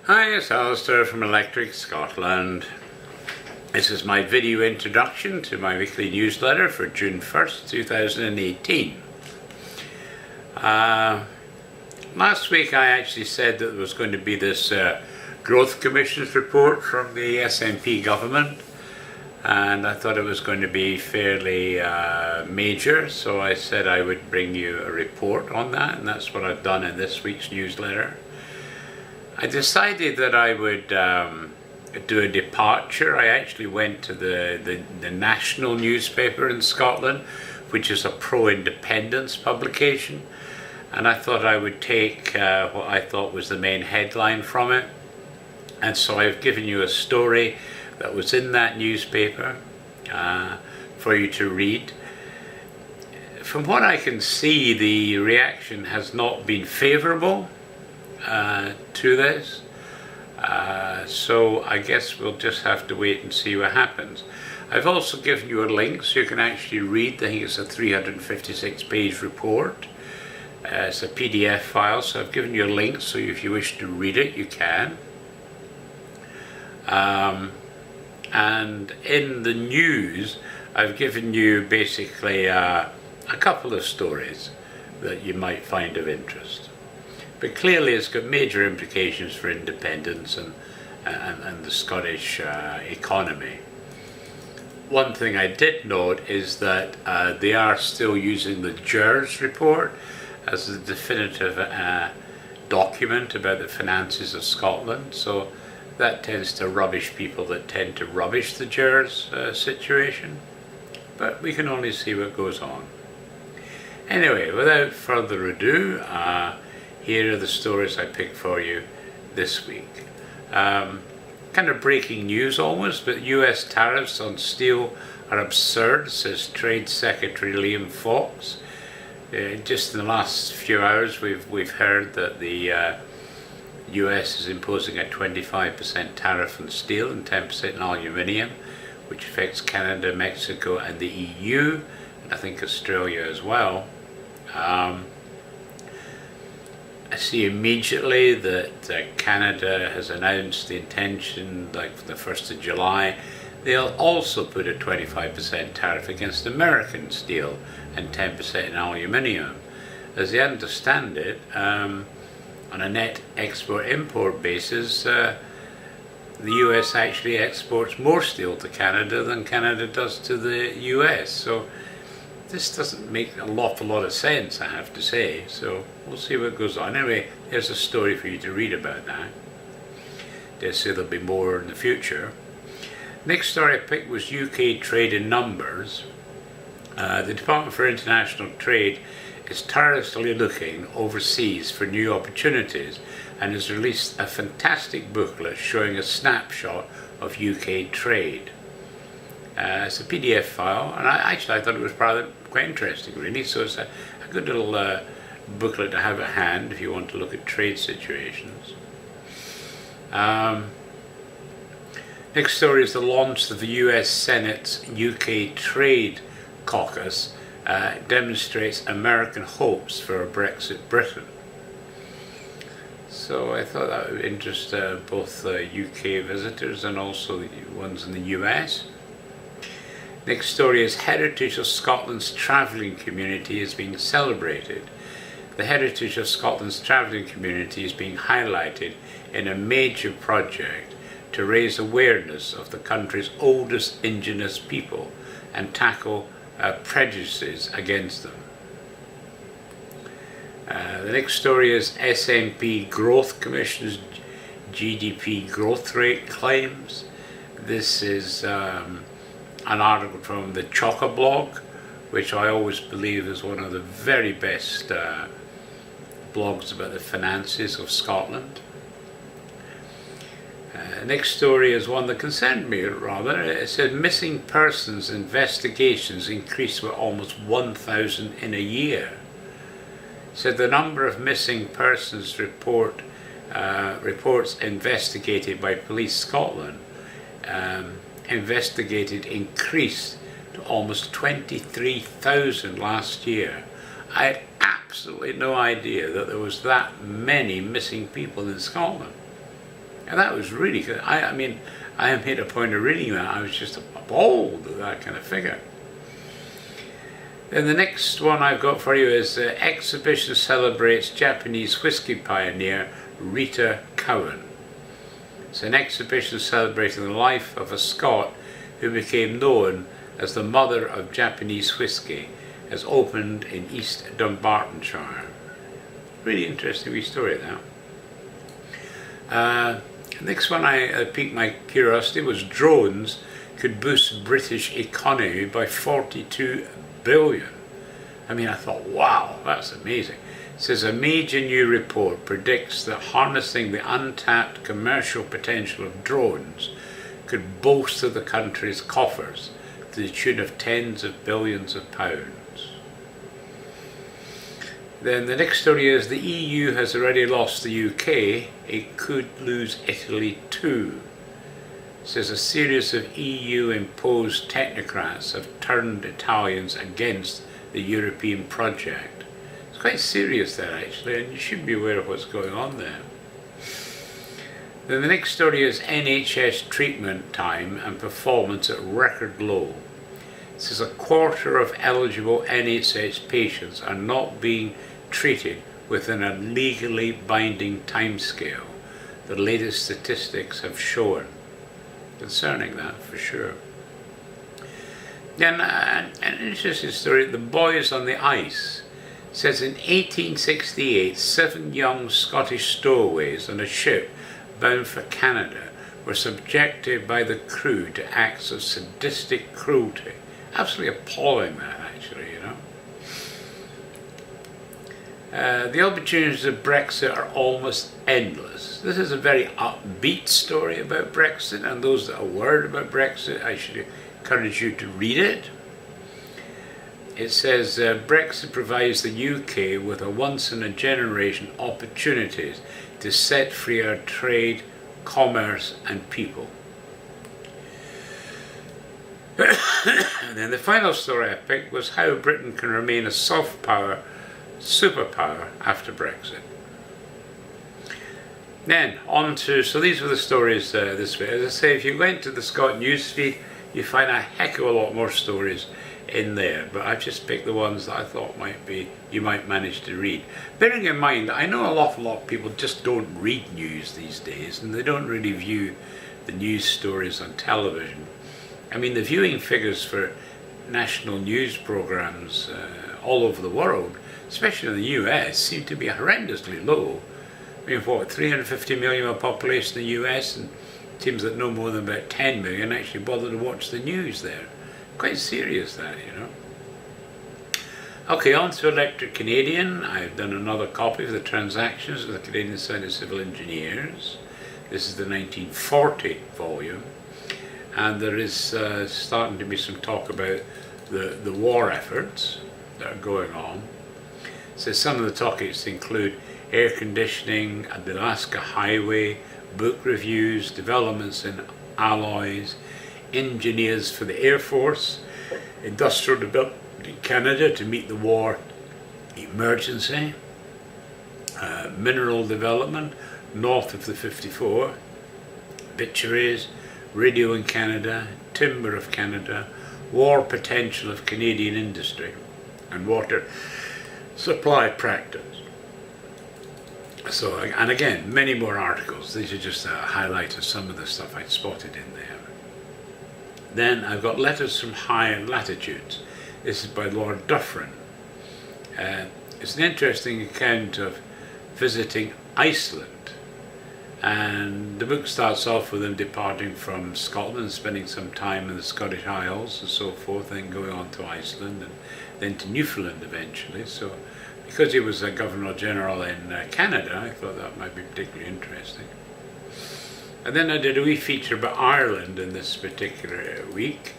Hi, it's Alistair from Electric Scotland. This is my video introduction to my weekly newsletter for June 1st, 2018. Last week I actually said that there was going to be this Growth Commission's report from the SNP government, and I thought it was going to be fairly major, so I said I would bring you a report on that, and that's what I've done in this week's newsletter. I decided that I would do a departure. I actually went to the national newspaper in Scotland, which is a pro-independence publication, and I thought I would take what I thought was the main headline from it. And so I've given you a story that was in that newspaper for you to read. From what I can see, the reaction has not been favourable to this, so I guess we'll just have to wait and see what happens. I've also given you a link so you can actually read. I think it's a 356 page report. It's a PDF file, so I've given you a link so if you wish to read it you can. And in the news I've given you basically a couple of stories that you might find of interest. But clearly it's got major implications for independence and the Scottish economy. One thing I did note is that they are still using the GERS report as the definitive document about the finances of Scotland, so that tends to rubbish people that tend to rubbish the GERS situation. But we can only see what goes on. Anyway, without further ado, here are the stories I picked for you this week. Kind of breaking news almost, but US tariffs on steel are absurd, says Trade Secretary Liam Fox. Just in the last few hours we've heard that the US is imposing a 25% tariff on steel and 10% on aluminium, which affects Canada, Mexico and the EU, and I think Australia as well. I see immediately that Canada has announced the intention, like for the 1st of July, they'll also put a 25% tariff against American steel and 10% in aluminium. As they understand it, on a net export-import basis, the US actually exports more steel to Canada than Canada does to the US. So this doesn't make an awful lot of sense, I have to say, so we'll see what goes on. Anyway, here's a story for you to read about that. Dare say there'll be more in the future. Next story I picked was UK trade in numbers. The Department for International Trade is tirelessly looking overseas for new opportunities and has released a fantastic booklet showing a snapshot of UK trade. It's a PDF file, and I thought it was quite interesting really, so it's a good little booklet to have at hand if you want to look at trade situations. Next story is the launch of the US Senate's UK Trade Caucus demonstrates American hopes for a Brexit Britain. So I thought that would interest both UK visitors and also the ones in the US. Next story is Heritage of Scotland's Travelling Community is being celebrated. The heritage of Scotland's travelling community is being highlighted in a major project to raise awareness of the country's oldest indigenous people and tackle prejudices against them. The next story is SNP Growth Commission's GDP growth rate claims. This is an article from the Chock-a-Blog, which I always believe is one of the very best blogs about the finances of Scotland. Next story is one that concerned me rather. It said missing persons investigations increased by almost 1,000 in a year. It said the number of missing persons reports investigated by Police Scotland increased to almost 23,000 last year. I had absolutely no idea that there was that many missing people in Scotland. And that was really good. I mean, I made a point of reading that. I was just appalled at that kind of figure. Then the next one I've got for you is exhibition celebrates Japanese whiskey pioneer Rita Cowan. It's an exhibition celebrating the life of a Scot who became known as the mother of Japanese whiskey, has opened in East Dunbartonshire. Really interesting wee story that. Next one I piqued my curiosity was drones could boost British economy by 42 billion. I mean, I thought, wow, that's amazing. It says a major new report predicts that harnessing the untapped commercial potential of drones could bolster the country's coffers to the tune of tens of billions of pounds. Then the next story is the EU has already lost the UK, it could lose Italy too. It says a series of EU-imposed technocrats have turned Italians against the European project. It's quite serious there actually, and you should be aware of what's going on there. Then the next story is NHS treatment time and performance at record low. It says a quarter of eligible NHS patients are not being treated within a legally binding timescale. The latest statistics have shown. Concerning that, for sure. Then an interesting story, The Boys on the Ice. It says in 1868, 7 young Scottish stowaways on a ship bound for Canada were subjected by the crew to acts of sadistic cruelty. Absolutely appalling that, actually, you know. The opportunities of Brexit are almost endless. This is a very upbeat story about Brexit, and those that are worried about Brexit, I should encourage you to read it. It says Brexit provides the UK with a once-in-a-generation opportunities to set free our trade, commerce and people. And then the final story I picked was how Britain can remain a soft power superpower after Brexit. Then on to, so these were the stories this week. As I say, if you went to the Scott newsfeed, you find a heck of a lot more stories in there, but I've just picked the ones that I thought you might manage to read. Bearing in mind, I know an awful lot of people just don't read news these days, and they don't really view the news stories on television. I mean, the viewing figures for national news programs all over the world, especially in the US, seem to be horrendously low. I mean, what, 350 million of population in the US, and it seems that no more than about 10 million actually bother to watch the news there. Quite serious that, you know. Okay, on to Electric Canadian. I've done another copy of the Transactions of the Canadian Society of Civil Engineers. This is the 1940 volume, and there is starting to be some talk about the war efforts that are going on. So some of the topics include air conditioning at the Alaska Highway, book reviews, developments in alloys, engineers for the Air Force, industrial development in Canada to meet the war emergency, mineral development north of the 54, obituaries, radio in Canada, timber of Canada, war potential of Canadian industry, and water supply practice. So, and again, many more articles. These are just a highlight of some of the stuff I spotted in there. Then I've got Letters from Higher Latitudes. This is by Lord Dufferin. It's an interesting account of visiting Iceland. And the book starts off with him departing from Scotland, spending some time in the Scottish Isles and so forth, then going on to Iceland and then to Newfoundland eventually. So because he was a Governor-General in Canada, I thought that might be particularly interesting. And then I did a wee feature about Ireland in this particular week.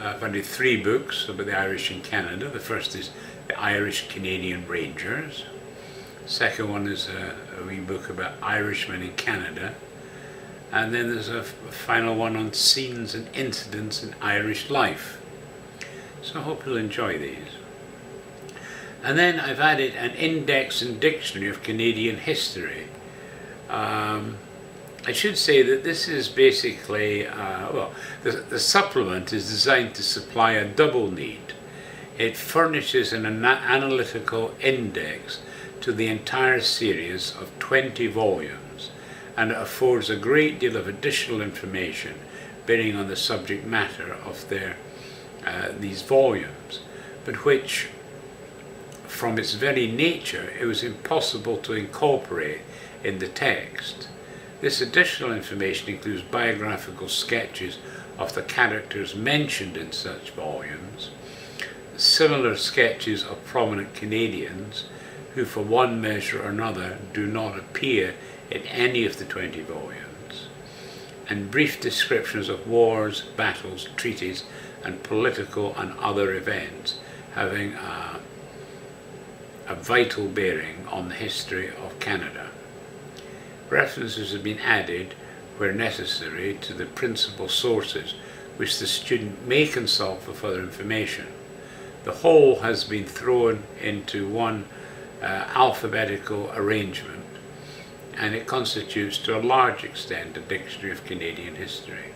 I've did 3 books about the Irish in Canada. The first is The Irish Canadian Rangers. The second one is a wee book about Irishmen in Canada. And then there's a final one on scenes and incidents in Irish life. So I hope you'll enjoy these. And then I've added an index and dictionary of Canadian history. I should say that this is basically, the supplement is designed to supply a double need. It furnishes an analytical index to the entire series of 20 volumes, and it affords a great deal of additional information bearing on the subject matter of these volumes, but which, from its very nature, it was impossible to incorporate in the text. This additional information includes biographical sketches of the characters mentioned in such volumes, similar sketches of prominent Canadians who for one measure or another do not appear in any of the 20 volumes, and brief descriptions of wars, battles, treaties, and political and other events having a vital bearing on the history of Canada. References have been added, where necessary, to the principal sources which the student may consult for further information. The whole has been thrown into one alphabetical arrangement, and it constitutes to a large extent a dictionary of Canadian history.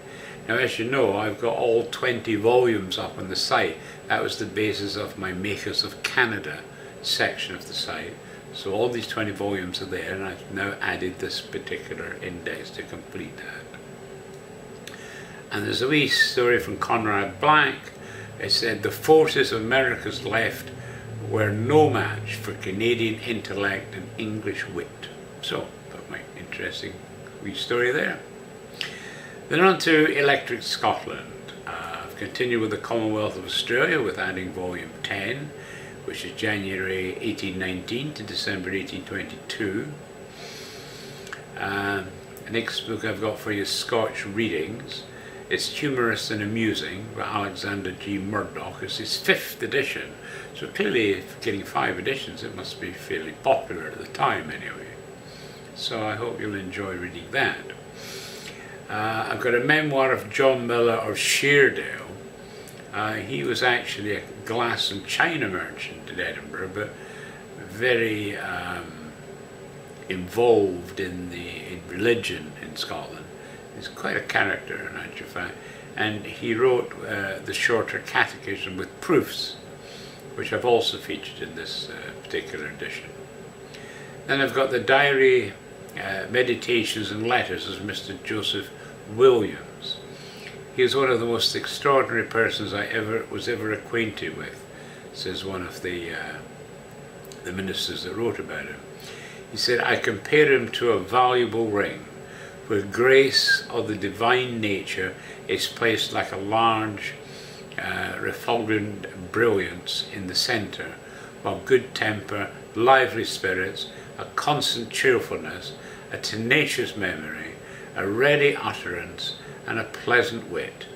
Now, as you know, I've got all 20 volumes up on the site. That was the basis of my Makers of Canada section of the site. So all these 20 volumes are there, and I've now added this particular index to complete that. And there's a wee story from Conrad Black. It said, "The forces of America's left were no match for Canadian intellect and English wit." So, that might be an interesting wee story there. Then on to Electric Scotland. I've continued with the Commonwealth of Australia with adding volume 10, which is January 1819 to December 1822. The next book I've got for you is Scotch Readings. It's humorous and amusing by Alexander G. Murdoch. It's his 5th edition, so clearly if getting 5 editions it must be fairly popular at the time anyway. So I hope you'll enjoy reading that. I've got a memoir of John Miller of Sheerdale. He was actually a glass and china merchant in Edinburgh, but very involved in religion in Scotland. He's quite a character in actual fact, and he wrote the Shorter Catechism with proofs, which I've also featured in this particular edition. Then I've got the Diary, Meditations and Letters of Mr. Joseph Williams. He was one of the most extraordinary persons I was ever acquainted with, says one of the ministers that wrote about him. He said, "I compare him to a valuable ring, where grace of the divine nature is placed like a large refulgent brilliance in the centre, while good temper, lively spirits, a constant cheerfulness, a tenacious memory, a ready utterance, and a pleasant wit,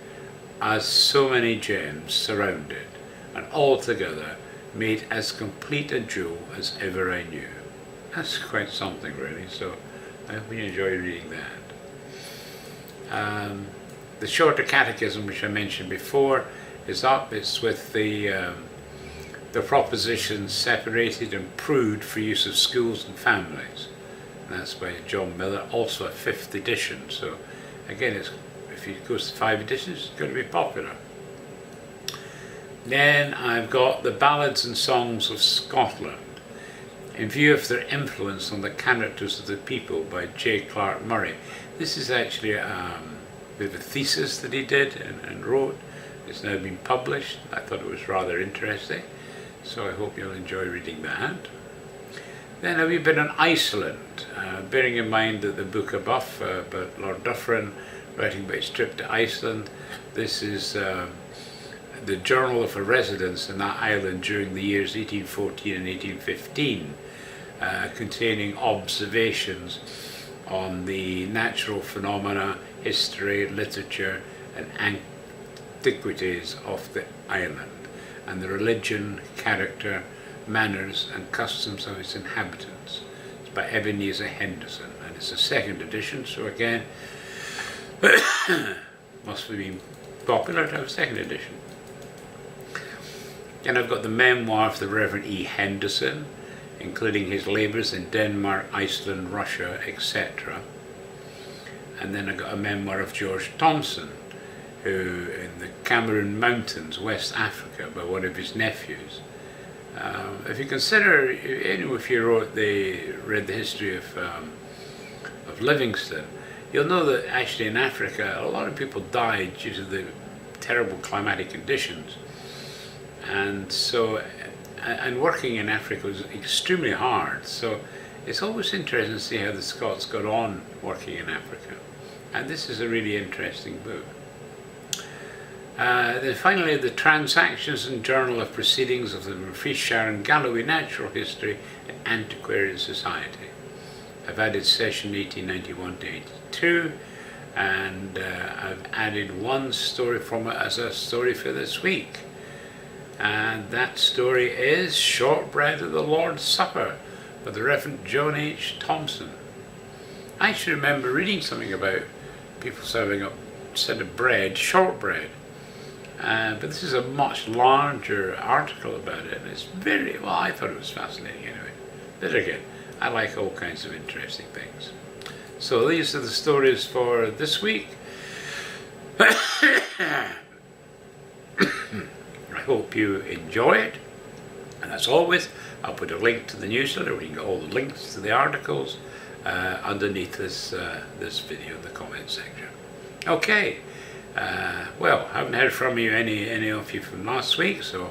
as so many gems surround it, and altogether made as complete a jewel as ever I knew." That's quite something really, so I hope you enjoy reading that. The Shorter Catechism, which I mentioned before, is up. It's with the propositions separated and proved for use of schools and families. And that's by John Miller, also a 5th edition. So again, if it goes to 5 editions, it's going to be popular. Then I've got the Ballads and Songs of Scotland, in view of their influence on the characters of the people, by J. Clark Murray. This is actually a bit of a thesis that he did and wrote. It's now been published. I thought it was rather interesting, so I hope you'll enjoy reading that. Then a wee bit on Iceland, bearing in mind that the book above about Lord Dufferin writing about his trip to Iceland. This is the journal of a residence in that island during the years 1814 and 1815, containing observations on the natural phenomena, history, literature, and antiquities of the island, and the religion, character, manners, and customs of its inhabitants. It's by Ebenezer Henderson, and it's a 2nd edition, so again, must have been popular to have a 2nd edition. Then I've got the memoir of the Reverend E. Henderson, including his labours in Denmark, Iceland, Russia, etc. And then I got a memoir of George Thompson, who in the Cameroon Mountains, West Africa, by one of his nephews. If you consider, if you read the history of Livingstone, you'll know that actually in Africa a lot of people died due to the terrible climatic conditions, and so working in Africa was extremely hard. So it's always interesting to see how the Scots got on working in Africa, and this is a really interesting book. Then finally, the Transactions and Journal of Proceedings of the Renfrewshire and Galloway Natural History and Antiquarian Society. I've added session 1891 to 82, and I've added one story from it as a story for this week. And that story is Shortbread at the Lord's Supper by the Reverend John H. Thompson. I actually remember reading something about people serving up instead of bread, shortbread. But this is a much larger article about it, and it's very, well, I thought it was fascinating anyway. But again, I like all kinds of interesting things. So these are the stories for this week. I hope you enjoy it. And as always, I'll put a link to the newsletter where you can get all the links to the articles underneath this video in the comment section. Okay. Well, I haven't heard from you, any of you from last week, so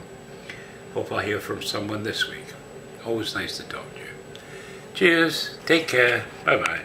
hope I'll hear from someone this week. Always nice to talk to you. Cheers, take care, bye bye.